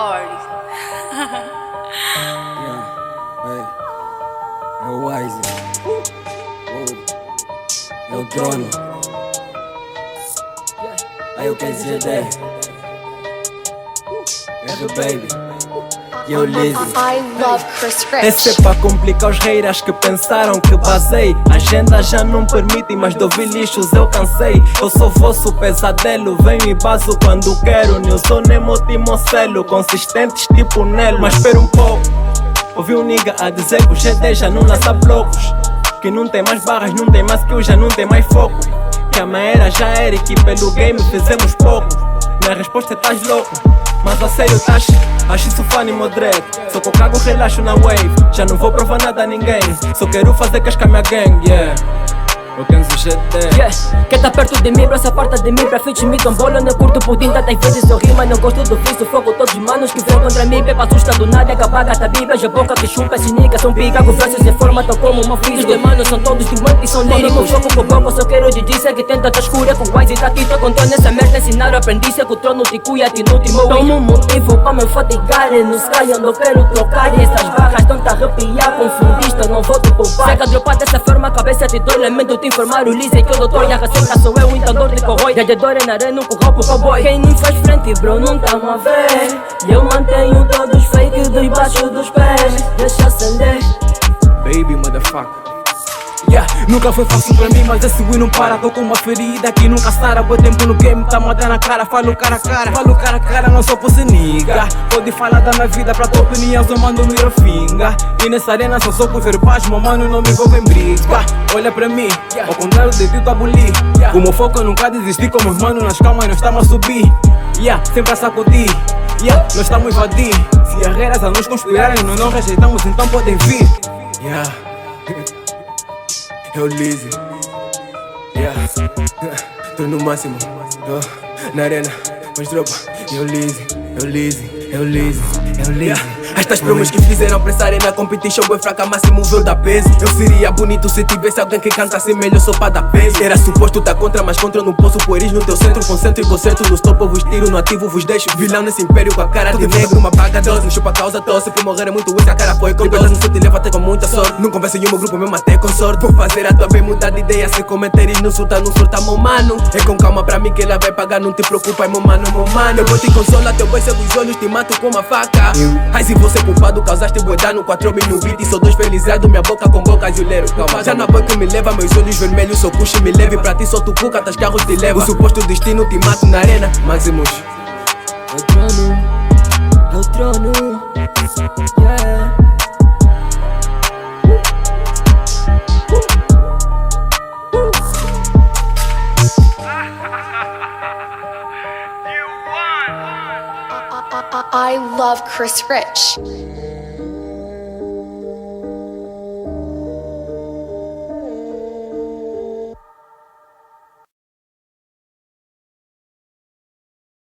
party. Yeah, hey, é o Wise, é o trono. Aí eu quero dizer é do baby. E eu Lizzy. I love Chris Rich. Esse é pra complicar os haters que pensaram que basei. A agenda já não permite, mas de ouvir lixos eu cansei. Eu sou vosso pesadelo, venho e baso quando quero. Nilson Nemo Timocelo, consistentes tipo Nelo. Mas espera um pouco, ouvi um nigga a dizer que o GD já não lança blocos, que não tem mais barras, não tem mais skill, já não tem mais foco, que a minha era já era e que pelo game fizemos pouco. Minha resposta é tás louco, mas a sério tás. Acho isso funny moderado. Só que eu cago relaxo na wave. Já não vou provar nada a ninguém, só quero fazer cascar minha gang, yeah. Eu quero GT. Yeah, quem tá perto de mim, pra essa parte de mim, pra frente me dão bola, não curto pudim, tantas vezes eu rimo, não gosto do fim, sufoco todos os manos que vêm contra mim, beba assusta do nada, que apaga a bíblia, a boca que chupa, esses niggas são pica, com frases em forma, tão como uma filha, os demônios são todos doentes, são líricos, jogo com boca, só quero de dizer que tenta tá escura, com Wise e tá aqui, tô contando essa merda, ensinaram, aprendi, sei que o trono te cuia, te no timo, tomo um motivo pra me fatigar, não saia, não quero trocar, essas barras tão tá arrepiar, confundiste, eu não vou te poupar, seca dropar dessa forma, a cabeça te dói, lamento te informar, o Lizzy que o doutor e a receita sou eu, então dor de corrói. Gladiador é na arena, um corropo cowboy. Quem nem faz frente, bro, não tamo a ver. E eu mantenho todos fake debaixo dos pés. Deixa acender. Baby motherfucker. Yeah, nunca foi fácil pra mim, mas esse Wii não para. Tô com uma ferida que nunca sara. Boa tempo no game, tá moda na cara. Falo cara a cara, falo cara a cara, não sou por niga. Pode falar da minha vida, pra tua opinião só mando mira finga. E nessa arena só sou por ver paz, meu mano não me envolve em briga. Olha pra mim, ao contrário de ti tu abolir. Como foco eu nunca desisti, como os manos nas calmas nós estamos a subir. Yeah, sempre a sacudir, yeah, nós estamos a invadir. Se as regras a nos conspirarem, nós não rejeitamos, então podem vir. Yeah. É o Lizzy, yeah. Tô no máximo, na arena, mas dropa. É o Lizzy, é o Lizzy, é o Lizzy, é o Lizzy. Estas promos que fizeram pensarem na competition bem fraca, máximo veu dar peso. Eu seria bonito se tivesse alguém que cantasse melhor só pra dar peso. Era suposto tá contra, mas contra não posso pôr no teu centro. Concentro e concerto nos topo, vos tiro no ativo, vos deixo vilão nesse império com a cara de negro. Uma paga dose, me chupa causa tosse. Por morrer é muito isso, a cara foi com dose. Não se te leva até com muita sorte. Não conversa em um grupo mesmo até com sorte. Vou fazer a tua bem mudar de ideia. Se comentários não surta, meu mano. É com calma pra mim que ela vai pagar, não te preocupa, meu mano, meu mano. Eu vou te consolar, teu boi cego os olhos, te mato com uma faca. Ai se você culpado, causaste boi dano, 4 mil no beat. Sou dois felizado, minha boca com boca azuleiro. Calma, já na banca me leva, meus olhos vermelhos, sou puxa e me leve. Pra ti só tu cuca, tas carros te leva. O suposto destino te mato na arena, Maximus. É o trono, é o trono, yeah. I love Chris Rich.